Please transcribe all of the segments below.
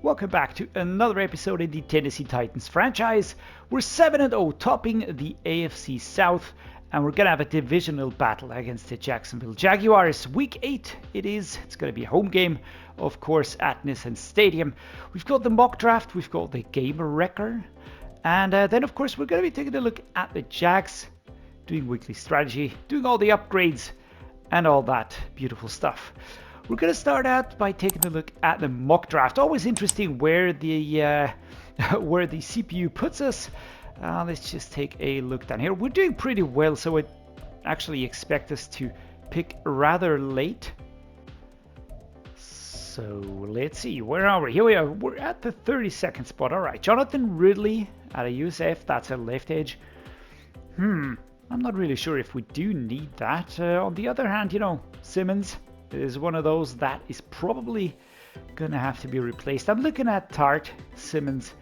Welcome back to another episode in the Tennessee Titans franchise. We're 7-0, topping the AFC South, and we're going to have a divisional battle against the Jacksonville Jaguars. Week 8 it is. It's going to be a home game, of course, at Nissan Stadium. We've got the mock draft, we've got the game wrecker, and then, of course, we're going to be taking a look at the Jags, doing weekly strategy, doing all the upgrades, and all that beautiful stuff. We're going to start out by taking a look at the mock draft. Always interesting where the CPU puts us. Let's just take a look down here. We're doing pretty well, so I actually expect us to pick rather late. So let's see, where are we? Here we are. We're at the 32nd spot. All right, Jonathan Ridley at a USF. That's a left edge. I'm not really sure if we do need that. On the other hand, Simmons is one of those that is probably gonna have to be replaced. I'm looking at Tart, Simmons,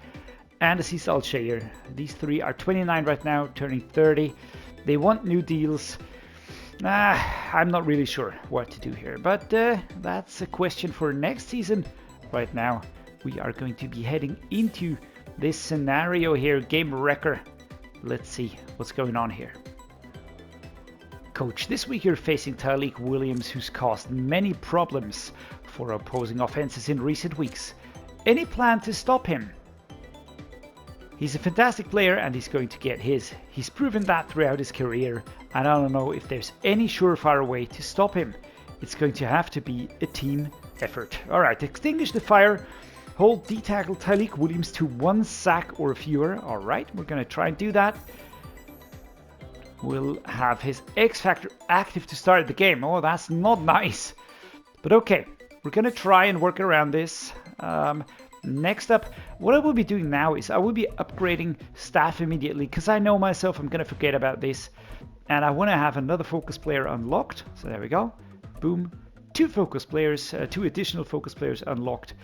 and Al-Shaair. These three are 29 right now, turning 30. They want new deals. I'm not really sure what to do here, but that's a question for next season. Right now, we are going to be heading into this scenario here, game wrecker. Let's see what's going on here. Coach, this week you're facing TYLEIK Williams, who's caused many problems for opposing offenses in recent weeks. Any plan to stop him? He's a fantastic player and he's going to get his. He's proven that throughout his career, and I don't know if there's any surefire way to stop him. It's going to have to be a team effort. Alright, extinguish the fire. Hold D-tackle TYLEIK Williams to 1 sack or fewer. Alright, we're going to try and do that. We'll have his X Factor active to start the game. Oh, that's not nice. But okay, we're going to try and work around this. Next up, what I will be doing now is I will be upgrading staff immediately, because I know myself I'm going to forget about this. And I want to have another focus player unlocked. So there we go. Boom. 2 additional focus players unlocked.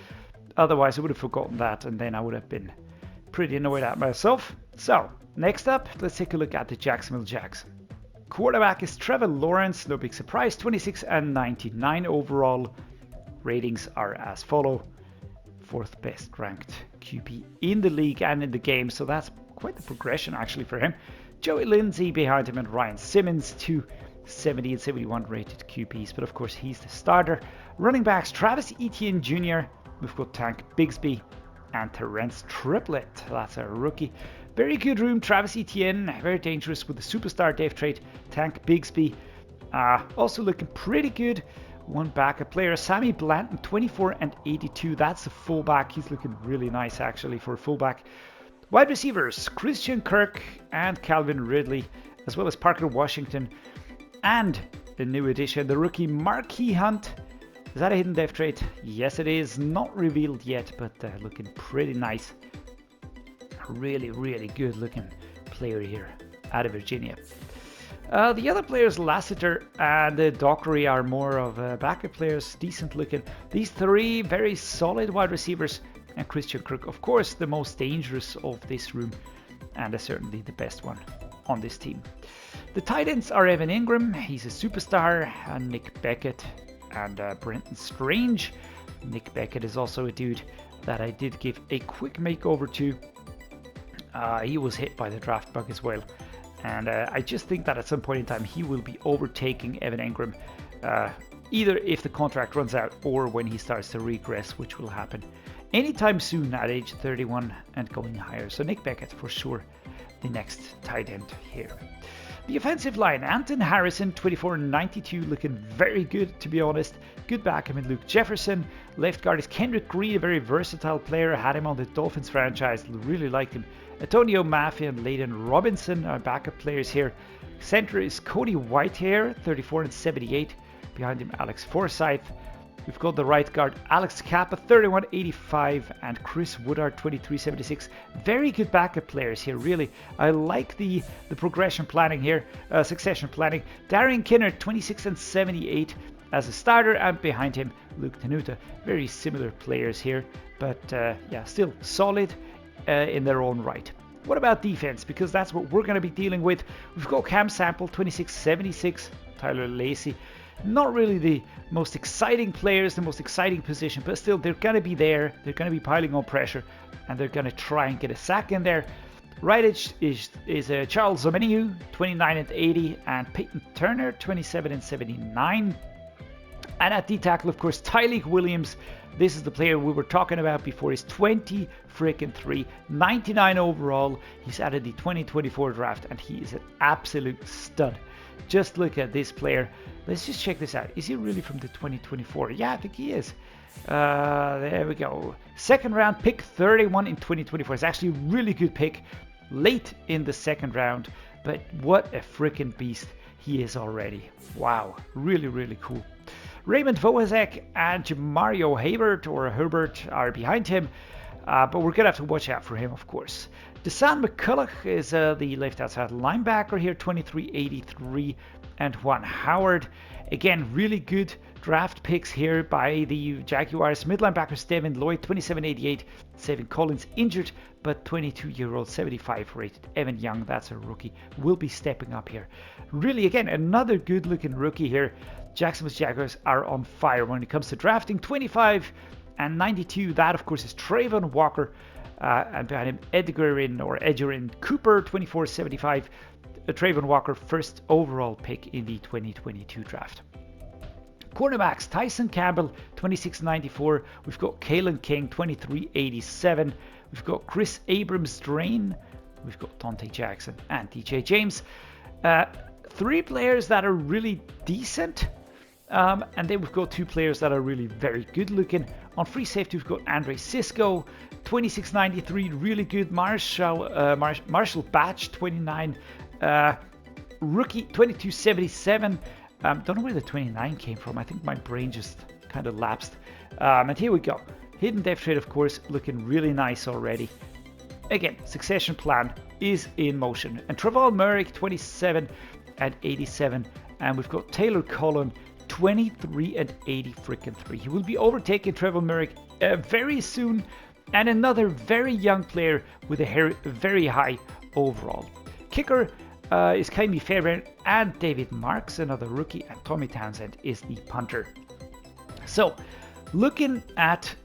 Otherwise, I would have forgotten that, and then I would have been pretty annoyed at myself. So, next up, let's take a look at the Jacksonville Jags. Quarterback is Trevor Lawrence, no big surprise, 26 and 99 overall. Ratings are as follow. 4th best ranked QB in the league and in the game, so that's quite the progression actually for him. Joey Lindsey behind him, and Ryan Simmons, 2 70 and 71 rated QBs, but of course he's the starter. Running backs, Travis Etienne Jr., we've got Tank Bigsby, and Terrence Triplett. That's a rookie. Very good room, Travis Etienne, very dangerous with the superstar dev trait. Tank Bigsby, also looking pretty good. 1 backup player, Sammy Blanton, 24 and 82. That's a fullback. He's looking really nice actually for a fullback. Wide receivers, Christian Kirk and Calvin Ridley, as well as Parker Washington, and the new addition, the rookie Marquis Hunt. Is that a hidden dev trait? Yes, it is. Not revealed yet, but looking pretty nice. Really, really good looking player here out of Virginia. The other players, Lassiter and Dockery, are more of backup players, decent looking. These 3 very solid wide receivers, and Christian Kirk, of course, the most dangerous of this room, and certainly the best one on this team. The tight ends are Evan Ingram, he's a superstar, and Nick Beckett and Brenton Strange. Nick Beckett is also a dude that I did give a quick makeover to. He was hit by the draft bug as well. And I just think that at some point in time he will be overtaking Evan Ingram, either if the contract runs out or when he starts to regress, which will happen anytime soon at age 31 and going higher. So Nick Beckett for sure, the next tight end here. The offensive line, Anton Harrison, 24 and 92, looking very good to be honest. Good backup in Luke Jefferson. Left guard is Kendrick Green, a very versatile player. Had him on the Dolphins franchise, really liked him. Antonio Maffei and Layden Robinson are backup players here. Center is Cody Whitehair, 34 and 78. Behind him, Alex Forsyth. We've got the right guard, Alex Kappa, 31.85, and Chris Woodard, 23.76. Very good backup players here, really. I like the progression planning here, succession planning. Darian Kinner, 26 and 78 as a starter, and behind him, Luke Tenuta. Very similar players here, but yeah, still solid in their own right. What about defense? Because that's what we're going to be dealing with. We've got Cam Sample, 26.76. Tyler Lacey, Not really the most exciting players, the most exciting position, but still they're going to be there. They're going to be piling on pressure, and they're going to try and get a sack in there. Right edge is Charles Omenihu, 29 and 80, and Peyton Turner, 27 and 79. And at D-tackle, of course, TYLEIK Williams. This is the player we were talking about before. He's 23, 99 overall. He's out of the 2024 draft, and he is an absolute stud. Just look at this player. Let's just check this out. Is he really from the 2024? Yeah, I think he is. There we go. Second round pick, 31 in 2024. It's actually a really good pick late in the second round. But what a freaking beast he is already. Wow, really, really cool. Raymond Vohasek and Jamario Herbert are behind him, but we're going to have to watch out for him, of course. Desan McCulloch is the left outside linebacker here, 23-83, and Juan Howard. Again, really good draft picks here by the Jaguars. Mid linebacker Devin Lloyd, 27-88, Savin Collins injured, but 22-year-old, 75 rated. Evan Young, that's a rookie, will be stepping up here. Really, again, another good-looking rookie here. Jacksonville Jaguars are on fire when it comes to drafting. 25 and 92, that of course is Trayvon Walker, and behind him Edgerrin Cooper, 24-75. Trayvon Walker, first overall pick in the 2022 draft. Cornerbacks, Tyson Campbell, 26-94. We've got Kalen King, 23-87. We've got Chris Abrams-Drain. We've got Dante Jackson and DJ James. Three players that are really decent. And then we've got two players that are really very good looking. On free safety, we've got Andre Cisco, 26-93, really good. Marshall Batch, 29. Rookie, 22-77. Don't know where the 29 came from. I think my brain just kind of lapsed. And here we go. Hidden depth trade, of course, looking really nice already. Again, succession plan is in motion. And Traval Merrick, 27 and 87. And we've got Taylor Cullen, 23 and 80 freaking 3. He will be overtaking Trevor Merrick very soon, and another very young player with a very high overall. Kicker is Kaimi Fairbairn and David Marks, another rookie, and Tommy Townsend is the punter. So, looking at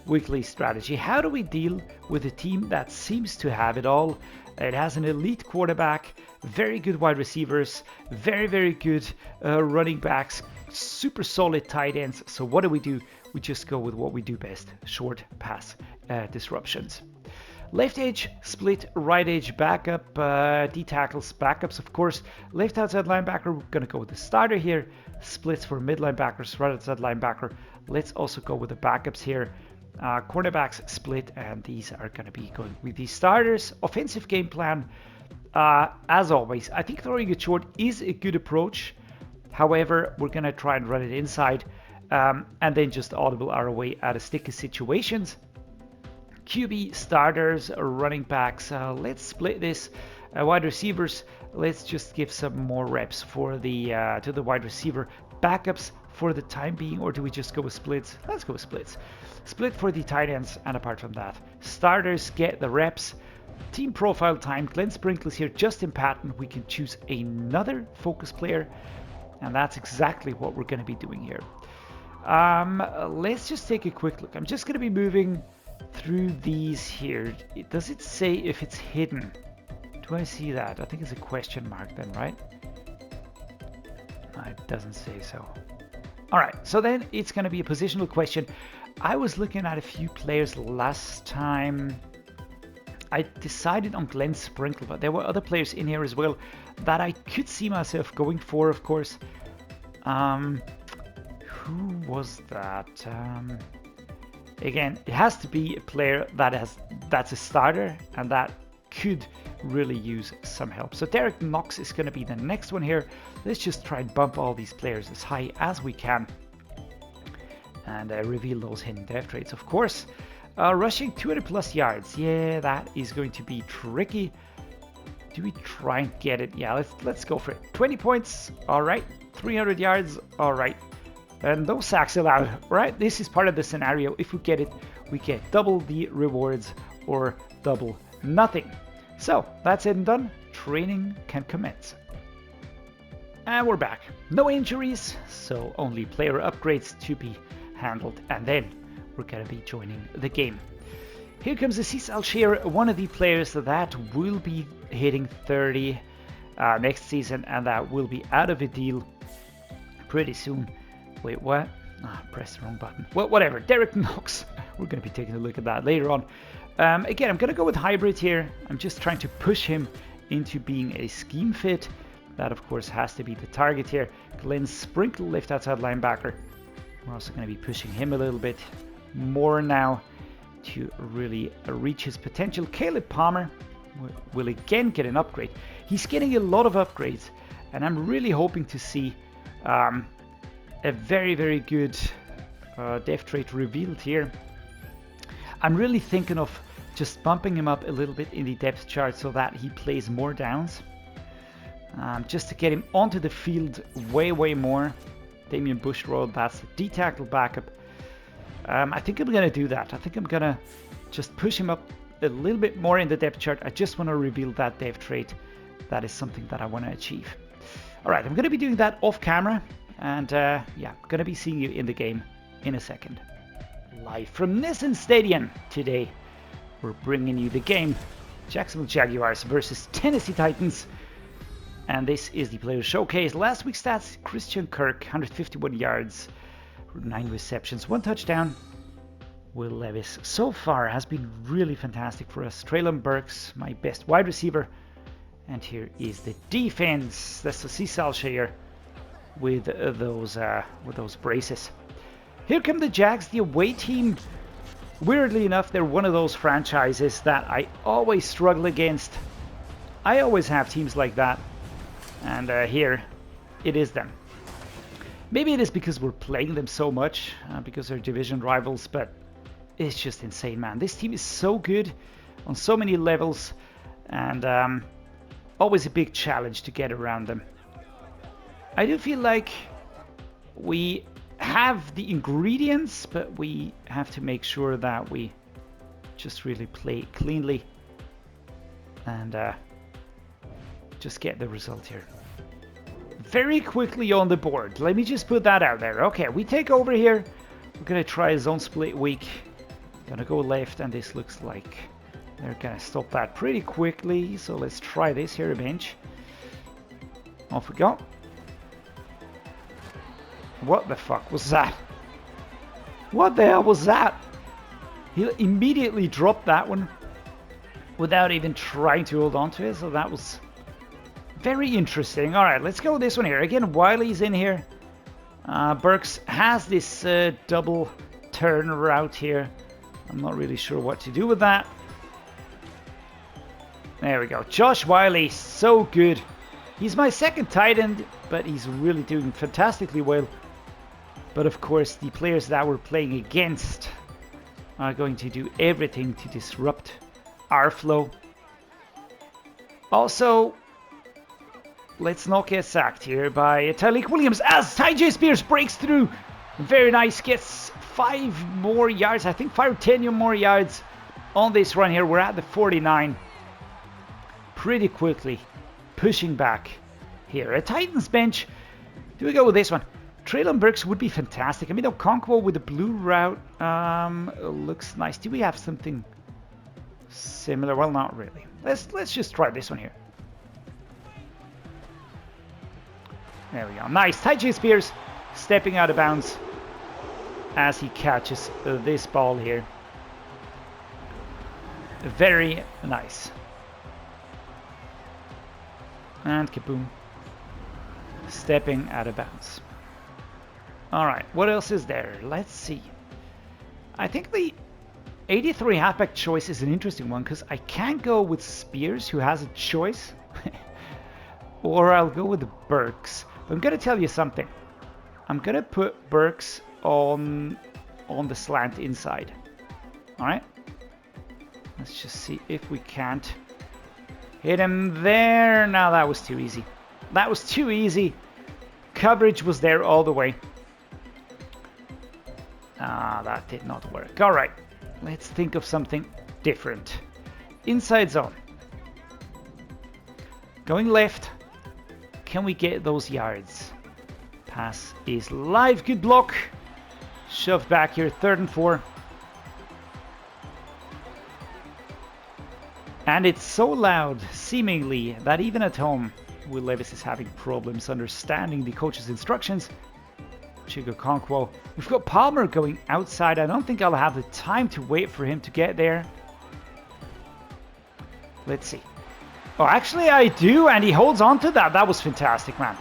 weekly strategy, how do we deal with a team that seems to have it all? It has an elite quarterback, very good wide receivers, very good running backs, super solid tight ends. So what do? We just go with what we do best, short pass disruptions. Left edge split, right edge backup, D tackles backups, of course. Left outside linebacker, we're going to go with the starter here. Splits for mid linebackers, right outside linebacker. Let's also go with the backups here. Cornerbacks split, and these are going to be going with the starters. Offensive game plan, as always, I think throwing it short is a good approach. However, we're going to try and run it inside, and then just audible our way out of sticky situations. QB, starters, running backs, let's split this. Wide receivers, let's just give some more reps for the to the wide receiver. Backups for the time being, or do we just go with splits? Let's go with splits. Split for the tight ends, and apart from that, starters get the reps. Team profile time, Glenn Sprinkles here, Justin Patton. We can choose another focus player, and that's exactly what we're going to be doing here. Let's just take a quick look. I'm just going to be moving through these here. Does it say if it's hidden? Do I see that? I think it's a question mark then, right? It doesn't say so. All right, so then it's going to be a positional question. I was looking at a few players last time. I decided on Glenn Sprinkle, but there were other players in here as well that I could see myself going for, of course. Who was that? Again, it has to be a player that's a starter and that could really use some help. So Derrick Knox is going to be the next one here. Let's just try and bump all these players as high as we can and reveal those hidden depth traits, of course. Rushing 200 plus yards. Yeah, that is going to be tricky. Do we try and get it? Yeah, let's go for it. 20 points. All right. 300 yards. All right. And no sacks allowed, right? This is part of the scenario. If we get it, we get double the rewards or double nothing. So that's it and done. Training can commence. And we're back. No injuries, so only player upgrades to be handled, and then we're gonna be joining the game. Here comes the Al-Shaair, one of the players that will be hitting 30 next season, and that will be out of a deal pretty soon. Wait, what? Pressed the wrong button. Well, whatever. Derrick Knox. We're going to be taking a look at that later on. Again, I'm going to go with hybrid here. I'm just trying to push him into being a scheme fit. That, of course, has to be the target here. Glenn Sprinkle, left outside linebacker. We're also going to be pushing him a little bit more now to really reach his potential. Caleb Palmer will again get an upgrade. He's getting a lot of upgrades, and I'm really hoping to see a very, very good dev trait revealed here. I'm really thinking of just bumping him up a little bit in the depth chart so that he plays more downs. Just to get him onto the field way, way more. Damian Bushrod, that's the D-tackle backup. I think I'm going to do that. I think I'm going to just push him up a little bit more in the depth chart. I just want to reveal that dev trait. That is something that I want to achieve. Alright, I'm going to be doing that off camera. And yeah, I'm going to be seeing you in the game in a second. Live from Nissan Stadium today, we're bringing you the game. Jacksonville Jaguars versus Tennessee Titans. And this is the player showcase. Last week's stats, Christian Kirk, 151 yards, 9 receptions, 1 touchdown. Will Levis so far has been really fantastic for us. Treylon Burks, my best wide receiver. And here is the defense. That's the Al-Shaair with those braces. Here come the Jags, the away team. Weirdly enough, they're one of those franchises that I always struggle against. I always have teams like that. And here, it is them. Maybe it is because we're playing them so much, because they're division rivals, but it's just insane, man. This team is so good on so many levels, and always a big challenge to get around them. I do feel like we have the ingredients, but we have to make sure that we just really play cleanly and just get the result here. Very quickly on the board. Let me just put that out there. Okay, we take over here. We're going to try a zone split weak. Gonna go left, and this looks like they're going to stop that pretty quickly. So let's try this here a bench. Off we go. What the fuck was that? What the hell was that? He immediately dropped that one without even trying to hold on to it. So that was very interesting. All right, let's go this one here. Again, Whyley's in here. Burks has this double turn route here. I'm not really sure what to do with that. There we go. Josh Whyle, so good. He's my second tight end, but he's really doing fantastically well. But of course, the players that we're playing against are going to do everything to disrupt our flow. Also, let's not get sacked here by TYLEIK Williams as Tyjae Spears breaks through. Very nice, gets 5 more yards. I think 5 or 10 more yards on this run here. We're at the 49. Pretty quickly pushing back here. A Titans bench. Do we go with this one? Treylon Burks would be fantastic. I mean, Okonkwo with the blue route looks nice. Do we have something similar? Well, not really. Let's just try this one here. There we go. Nice. Tyjae Spears stepping out of bounds as he catches this ball here. Very nice. And kaboom. Stepping out of bounds. Alright, what else is there? Let's see. I think the 83 halfback choice is an interesting one because I can't go with Spears, who has a choice. Or I'll go with the Burks. But I'm going to tell you something. I'm going to put Burks on the slant inside. Alright? Let's just see if we can't hit him there. Now that was too easy. That was too easy. Coverage was there all the way. That did not work. Alright, let's think of something different. Inside zone. Going left. Can we get those yards? Pass is live. Good block. Shoved back here. 3rd and 4. And it's so loud, seemingly, that even at home, Will Levis is having problems understanding the coach's instructions. Chig Okonkwo. We've got Palmer going outside. I don't think I'll have the time to wait for him to get there. Let's see. Oh, actually I do, and he holds on to that. That was fantastic, man.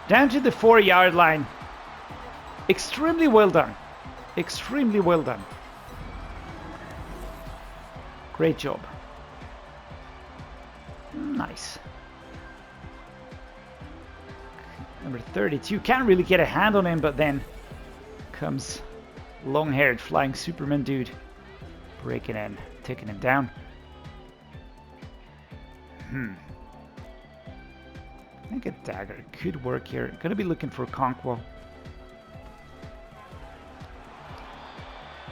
Down to the 4-yard line. Extremely well done. Extremely well done. Great job. Nice. Number 32. Can't really get a hand on him, but then comes long-haired flying Superman dude. Breaking in, taking him down. I think a dagger could work here. Gonna be looking for Okonkwo.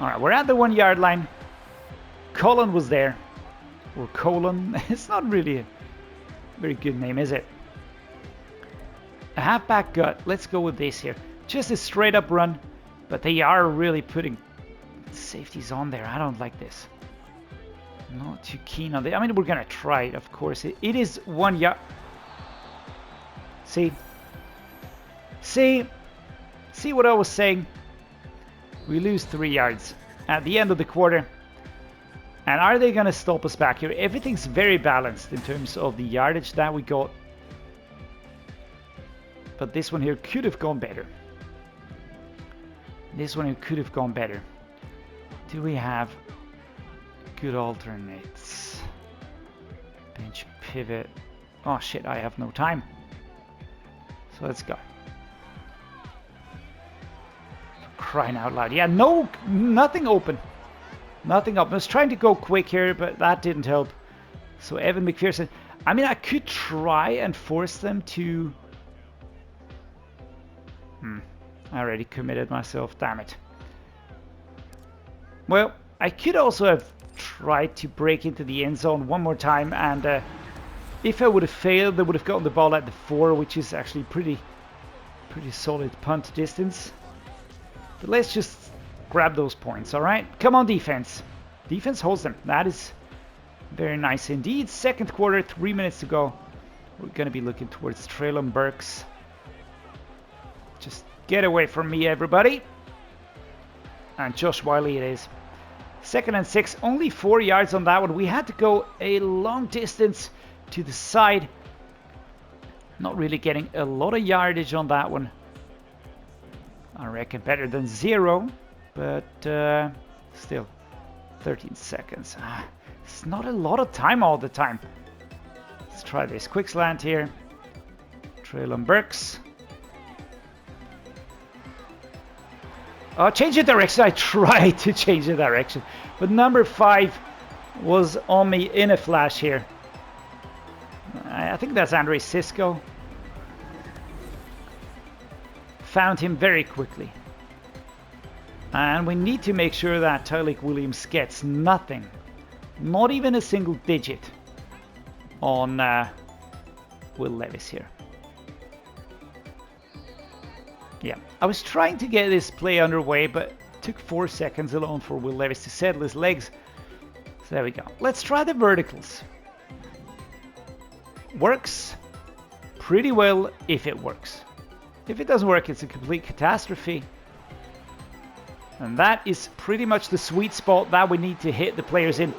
Alright, we're at the 1-yard line. Colin was there. Or Colon. It's not really a very good name, is it? A halfback gut. Let's go with this here. Just a straight up run. But they are really putting safeties on there. I don't like this. Not too keen on it. I mean, we're going to try it, of course. It is 1 yard. See? See what I was saying? We lose 3 yards at the end of the quarter. And are they going to stop us back here? Everything's very balanced in terms of the yardage that we got. But this one here could have gone better. This one here could have gone better. Do we have good alternates? Bench pivot. Oh shit, I have no time. So let's go. For crying out loud. Yeah, no, nothing open. Nothing up. I was trying to go quick here, but that didn't help. So Evan McPherson. I mean, I could try and force them to... I already committed myself. Damn it. Well, I could also have tried to break into the end zone one more time. And if I would have failed, they would have gotten the ball at the 4, which is actually pretty solid punt distance. But let's just... grab those points, all right? Come on, defense. Defense holds them. That is very nice indeed. 2nd quarter, 3 minutes to go. We're going to be looking towards Treylon Burks. Just get away from me, everybody. And Josh Whyle it is. 2nd and 6. Only 4 yards on that one. We had to go a long distance to the side. Not really getting a lot of yardage on that one. I reckon better than 0. But still, 13 seconds. It's not a lot of time all the time. Let's try this. Quick slant here. Treylon Burks. Oh, change the direction. I tried to change the direction. But number 5 was on me in a flash here. I think that's Andre Cisco. Found him very quickly. And we need to make sure that TYLEIK Williams gets nothing. Not even a single digit on Will Levis here. Yeah, I was trying to get this play underway, but it took 4 seconds alone for Will Levis to settle his legs. So there we go. Let's try the verticals. Works pretty well if it works. If it doesn't work, it's a complete catastrophe. And that is pretty much the sweet spot that we need to hit the players in.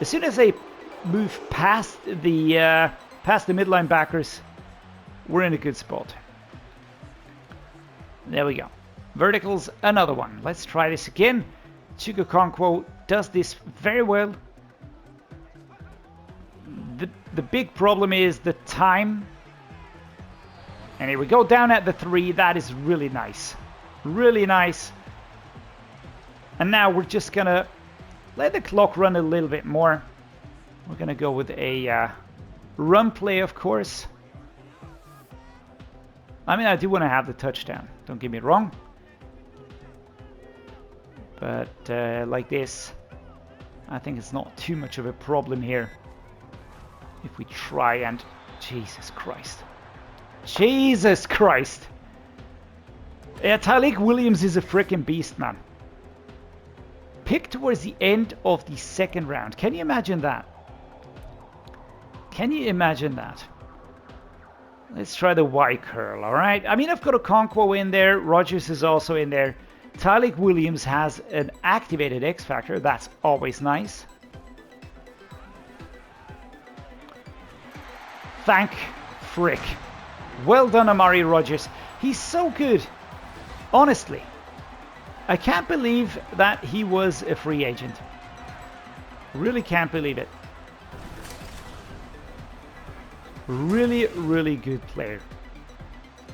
As soon as they move past the midline backers, we're in a good spot. There we go. Verticals, another one. Let's try this again. Chig Okonkwo does this very well. The big problem is the time. And here we go down at the 3. That is really nice. Really nice. And now we're just going to let the clock run a little bit more. We're going to go with a run play, of course. I mean, I do want to have the touchdown. Don't get me wrong. But like this, I think it's not too much of a problem here. If we try and... Jesus Christ. Jesus Christ. Yeah, TYLEIK Williams is a freaking beast, man. Picked towards the end of the second round. Can you imagine that? Can you imagine that? Let's try the Y curl, alright? I mean, I've got Okonkwo in there. Rodgers is also in there. TYLEIK Williams has an activated X Factor. That's always nice. Thank frick. Well done, Amari Rodgers. He's so good. Honestly. I can't believe that he was a free agent. Really can't believe it. Really, really good player.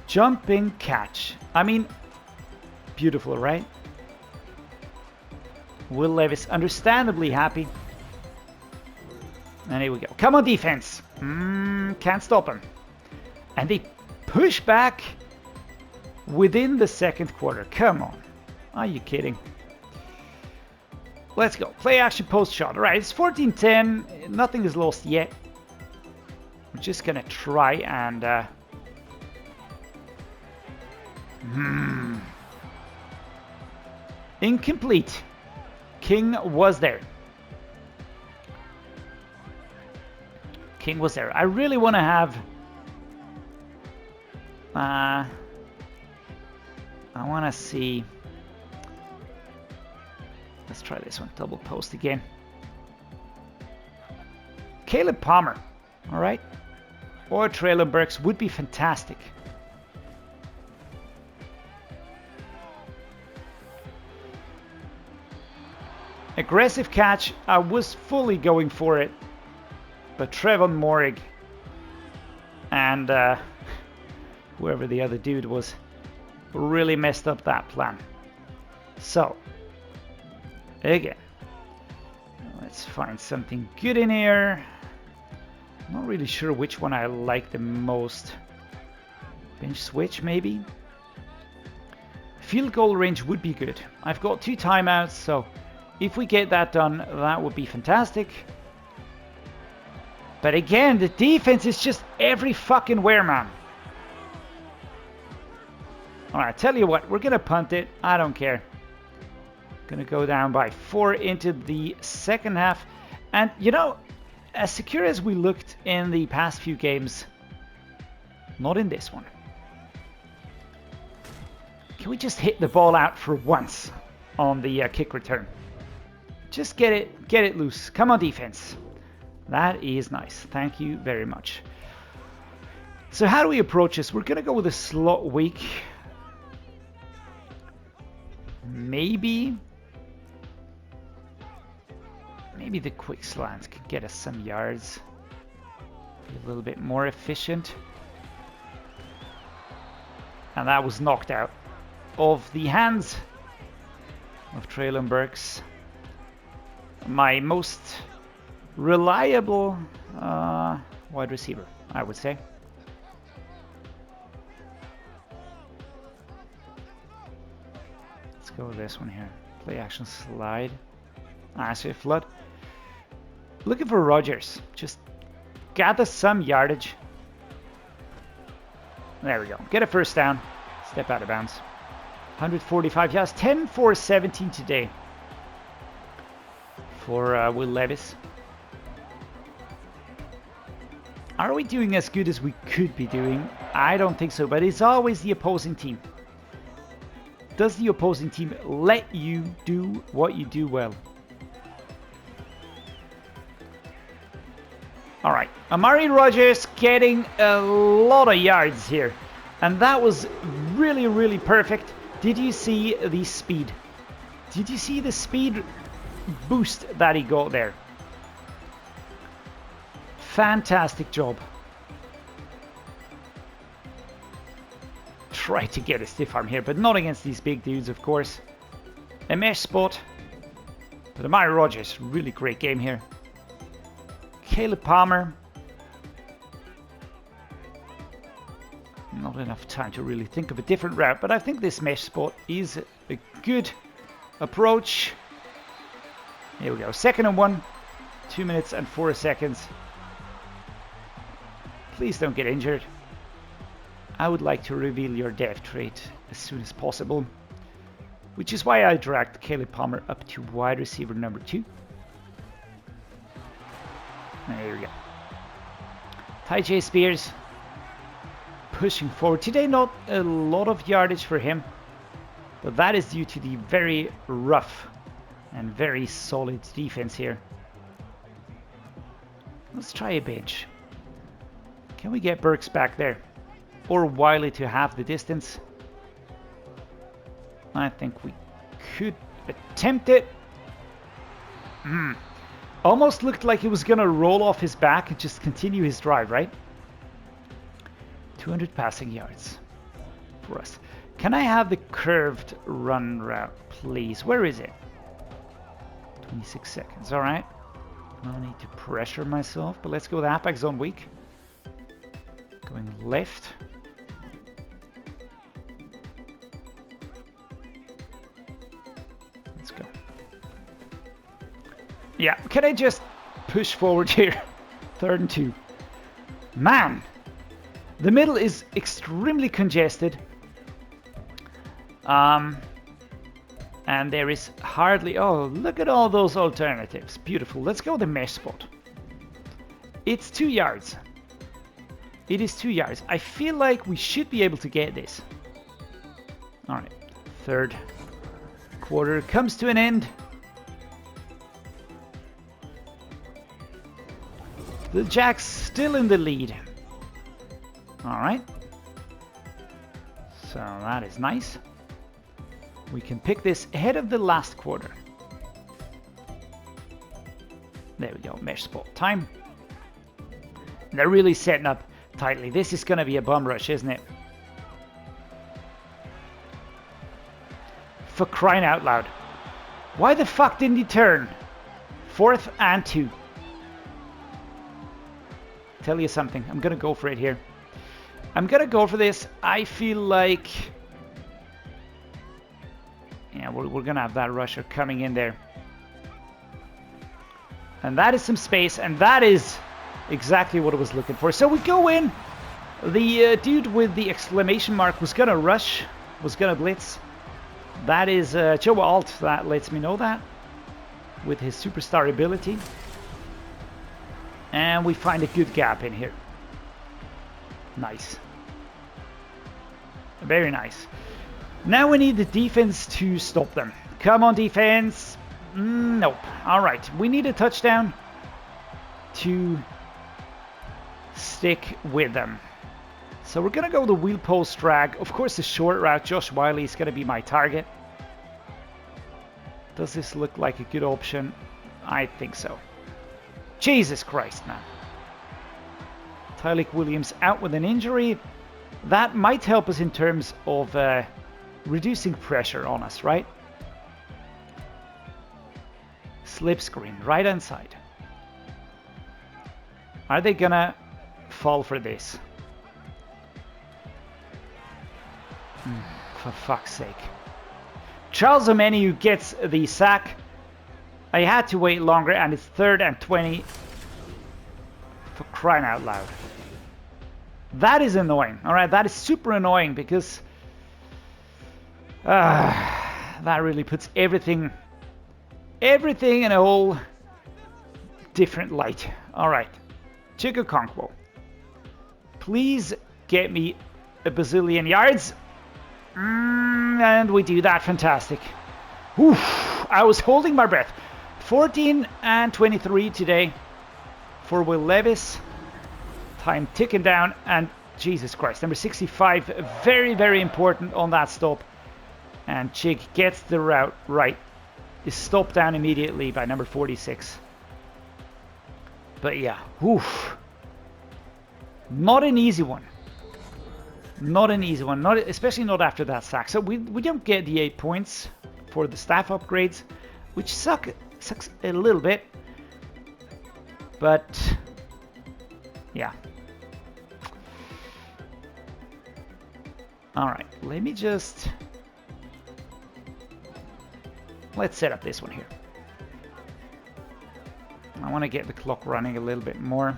Jumping catch. I mean, beautiful, right? Will Levis understandably happy. And here we go. Come on, defense. Can't stop him. And they push back within the second quarter. Come on. Are you kidding? Let's go. Play action post shot. All right, it's 14-10. Nothing is lost yet. We're just going to try and... Incomplete. King was there. King was there. I really want to have... I want to see... Let's try this one. Double post again. Caleb Palmer. All right. Or Treylon Burks would be fantastic. Aggressive catch. I was fully going for it. But Trevon Morig and whoever the other dude was really messed up that plan. So, again, let's find something good in here. I'm not really sure which one I like the most. Bench switch, maybe? Field goal range would be good. I've got 2 timeouts, so if we get that done, that would be fantastic. But again, the defense is just every fucking where, man. Alright, tell you what, we're going to punt it. I don't care. Going to go down by 4 into the second half. And, you know, as secure as we looked in the past few games, not in this one. Can we just hit the ball out for once on the kick return? Just get it loose. Come on, defense. That is nice. Thank you very much. So how do we approach this? We're going to go with a slot week. Maybe the quick slants can get us some yards. Be a little bit more efficient. And that was knocked out of the hands of Treylon Burks. My most reliable wide receiver, I would say. Let's go with this one here. Play action slide. Say flood. Looking for Rodgers. Just gather some yardage. There we go. Get a first down. Step out of bounds. 145 yards. 10 for 17 today for Will Levis. Are we doing as good as we could be doing? I don't think so, but it's always the opposing team. Does the opposing team let you do what you do well? All right, Amari Rodgers getting a lot of yards here. And that was really, really perfect. Did you see the speed? Did you see the speed boost that he got there? Fantastic job. Try to get a stiff arm here, but not against these big dudes, of course. A mesh spot. But Amari Rodgers, really great game here. Caleb Palmer. Not enough time to really think of a different route, but I think this mesh spot is a good approach. Here we go. 2nd and 1. 2 minutes and 4 seconds. Please don't get injured. I would like to reveal your dev trait as soon as possible, which is why I dragged Caleb Palmer up to wide receiver number 2. There we go. Tyjae Spears pushing forward. Today not a lot of yardage for him, but that is due to the very rough and very solid defense here. Let's try a bench. Can we get Burks back there? Or Whyle to half the distance? I think we could attempt it. Almost looked like he was gonna roll off his back and just continue his drive, right? 200 passing yards for us. Can I have the curved run route, please? Where is it? 26 seconds, all right. No need to pressure myself, but let's go the halfback zone weak. Going left. Let's go. Yeah, can I just push forward here? 3rd and 2. Man, the middle is extremely congested. And there is hardly... Oh, look at all those alternatives. Beautiful. Let's go the mesh spot. It's 2 yards. It is 2 yards. I feel like we should be able to get this. All right. 3rd quarter comes to an end. The Jags still in the lead. All right. So that is nice. We can pick this ahead of the last quarter. There we go, mesh spot time. They're really setting up tightly. This is going to be a bum rush, isn't it? For crying out loud. Why the fuck didn't he turn? 4th and 2. Tell you something, I'm going to go for it here. I'm going to go for this. I feel like... Yeah, we're going to have that rusher coming in there. And that is some space, and that is exactly what I was looking for. So we go in. The dude with the exclamation mark was going to rush, was going to blitz. That is Joe Alt, that lets me know that, with his superstar ability. And we find a good gap in here. Nice. Very nice. Now we need the defense to stop them. Come on, defense. Nope. All right. We need a touchdown to stick with them. So we're going to go the wheel post drag. Of course, the short route, Josh Whyle is going to be my target. Does this look like a good option? I think so. Jesus Christ, man. TYLEIK Williams out with an injury. That might help us in terms of reducing pressure on us, right? Slip screen, right hand side. Are they gonna fall for this? For fuck's sake. Charles Amani who gets the sack. I had to wait longer, and it's 3rd and 20. For crying out loud. That is annoying. Alright, that is super annoying because that really puts everything in a whole different light. Alright. Chig Okonkwo. Please get me a bazillion yards. And we do that. Fantastic. Oof, I was holding my breath. 14 and 23 today for Will Levis. Time ticking down, and Jesus Christ, number 65, very, very important on that stop. And Chig gets the route right. Is stopped down immediately by number 46. But yeah, oof. Not an easy one. Not an easy one, especially not after that sack. So we don't get the 8 points for the staff upgrades, which sucks a little bit. But yeah. Alright, let's set up this one here. I want to get the clock running a little bit more.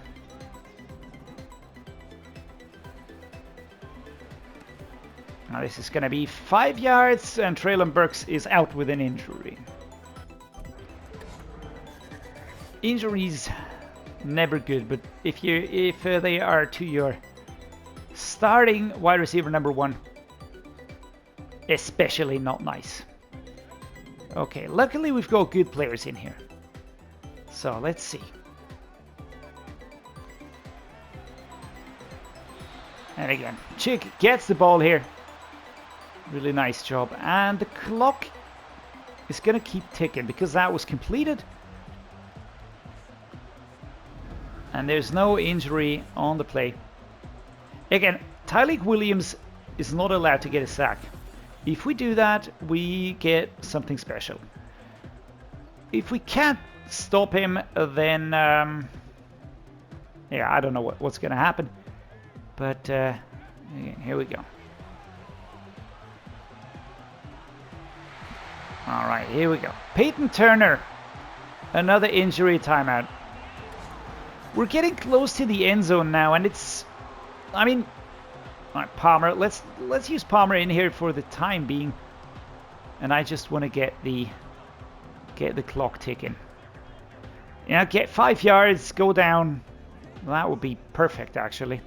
Now this is going to be 5 yards, and Treylon Burks is out with an injury. Injuries never good, but if they are to your starting wide receiver number 1, especially not nice. Okay, luckily we've got good players in here. So let's see. And again, Chig gets the ball here. Really nice job. And the clock is going to keep ticking because that was completed. And there's no injury on the play. Again, TYLEIK Williams is not allowed to get a sack. If we do that, we get something special. If we can't stop him, then yeah, I don't know what's going to happen. But again, here we go. All right, here we go. Peyton Turner, another injury timeout. We're getting close to the end zone now, and it's, I mean, all right, Palmer. Let's use Palmer in here for the time being, and I just want to get the clock ticking. Yeah, get 5 yards, go down. Well, that would be perfect, actually.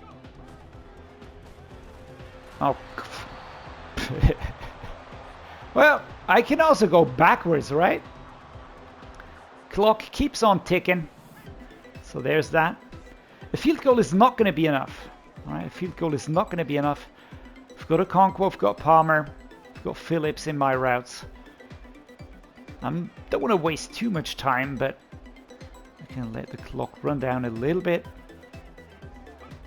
Oh. Well, I can also go backwards, right? Clock keeps on ticking. So there's that. A field goal is not going to be enough. All right, a field goal is not going to be enough. I've got Okonkwo, I've got Palmer, I've got Phillips in my routes. I don't want to waste too much time, but I can let the clock run down a little bit.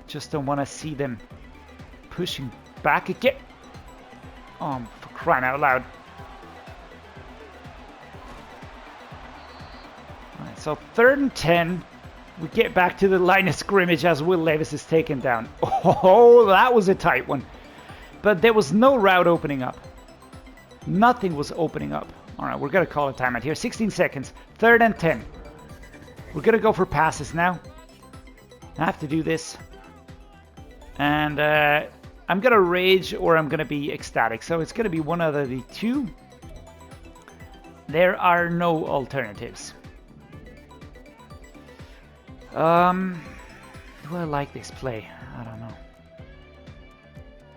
Just don't want to see them pushing back again. Oh, for crying out loud. All right, so 3rd and 10. We get back to the line of scrimmage as Will Levis is taken down. Oh, that was a tight one. But there was no route opening up. Nothing was opening up. All right, we're going to call a timeout here. 16 seconds. 3rd and 10. We're going to go for passes now. I have to do this. And I'm going to rage or I'm going to be ecstatic. So it's going to be one of the two. There are no alternatives. Do I like this play? I don't know.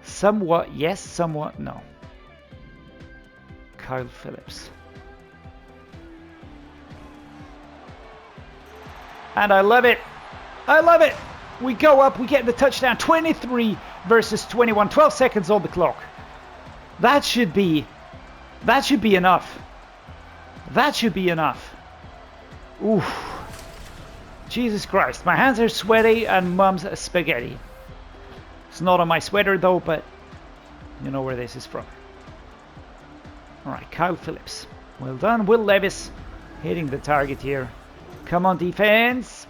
Somewhat yes, somewhat no. Kyle Phillips. And I love it. I love it. We go up, we get the touchdown. 23 versus 21. 12 seconds on the clock. That should be enough. That should be enough. Oof. Jesus Christ, my hands are sweaty and mum's spaghetti. It's not on my sweater though, but you know where this is from. Alright, Kyle Phillips. Well done. Will Levis hitting the target here. Come on, defense.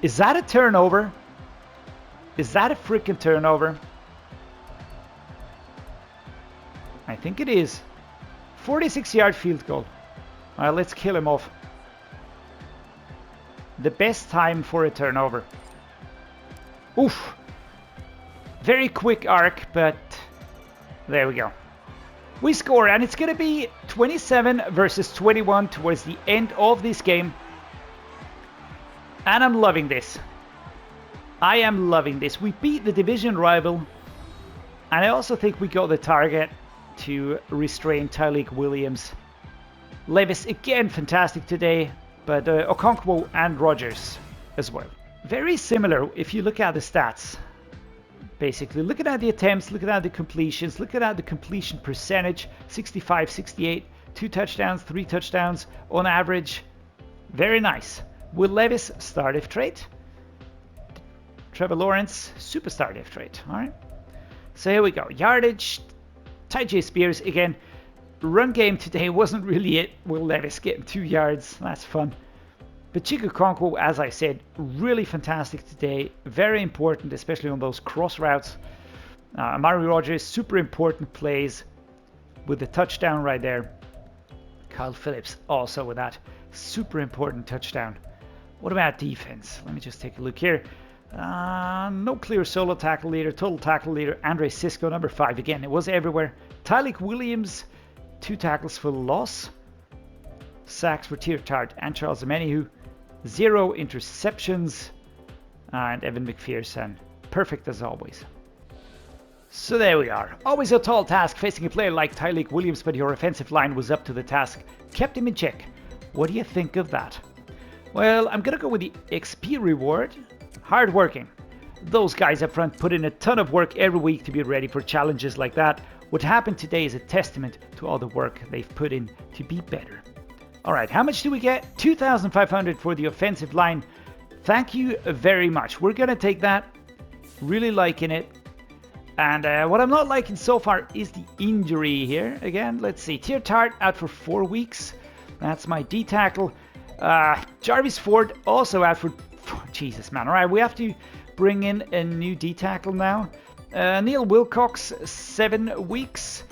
Is that a turnover? Is that a freaking turnover? I think it is. 46-yard field goal. Alright, let's kill him off. The best time for a turnover. Oof. Very quick arc, but there we go. We score, and it's going to be 27 versus 21 towards the end of this game. And I'm loving this. I am loving this. We beat the division rival. And I also think we got the target to restrain TYLEIK Williams. Levis, again, fantastic today. But Okonkwo and Rodgers as well. Very similar if you look at the stats. Basically, looking at the attempts, looking at the completions, looking at the completion percentage. 65, 68, 2 touchdowns, 3 touchdowns on average. Very nice. Will Levis, star if trait. Trevor Lawrence, superstar if trait. All right. So here we go. Yardage. Tyjae Spears again. Run game today wasn't really it. Will Levis getting 2 yards. That's fun. But Chig Okonkwo, as I said, really fantastic today. Very important, especially on those cross routes. Amari Rodgers, super important plays with the touchdown right there. Kyle Phillips also with that super important touchdown. What about defense? Let me just take a look here. No clear solo tackle leader, total tackle leader. Andre Cisco, number 5. Again, it was everywhere. TYLEIK Williams, 2 tackles for loss. Sacks for Tart and Charles Amani, 0 interceptions. And Evan McPherson, perfect as always. So there we are. Always a tall task facing a player like TYLEIK Williams, but your offensive line was up to the task. Kept him in check. What do you think of that? Well, I'm gonna go with the XP reward. Hard working. Those guys up front put in a ton of work every week to be ready for challenges like that. What happened today is a testament to all the work they've put in to be better. Alright, how much do we get? 2,500 for the offensive line. Thank you very much. We're gonna take that. Really liking it. And what I'm not liking so far is the injury here. Again, let's see. Tart out for 4 weeks. That's my D tackle. Jarvis Ford also out for... Jesus, man. Alright, we have to bring in a new D tackle now. Neil Wilcox, 7 weeks.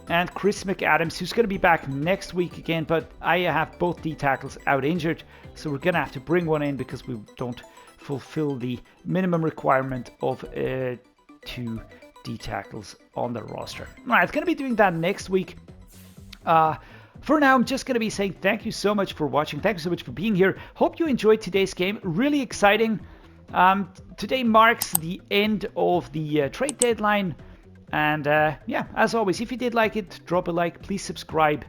And Chris McAdams, who's going to be back next week again. But I have both D tackles out injured. So we're going to have to bring one in because we don't fulfill the minimum requirement of 2 D tackles on the roster. Alright, it's going to be doing that next week. For now, I'm just going to be saying thank you so much for watching. Thank you so much for being here. Hope you enjoyed today's game. Really exciting. Today marks the end of the trade deadline. And yeah, as always, if you did like it, drop a like, please subscribe.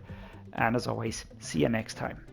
And as always, see you next time.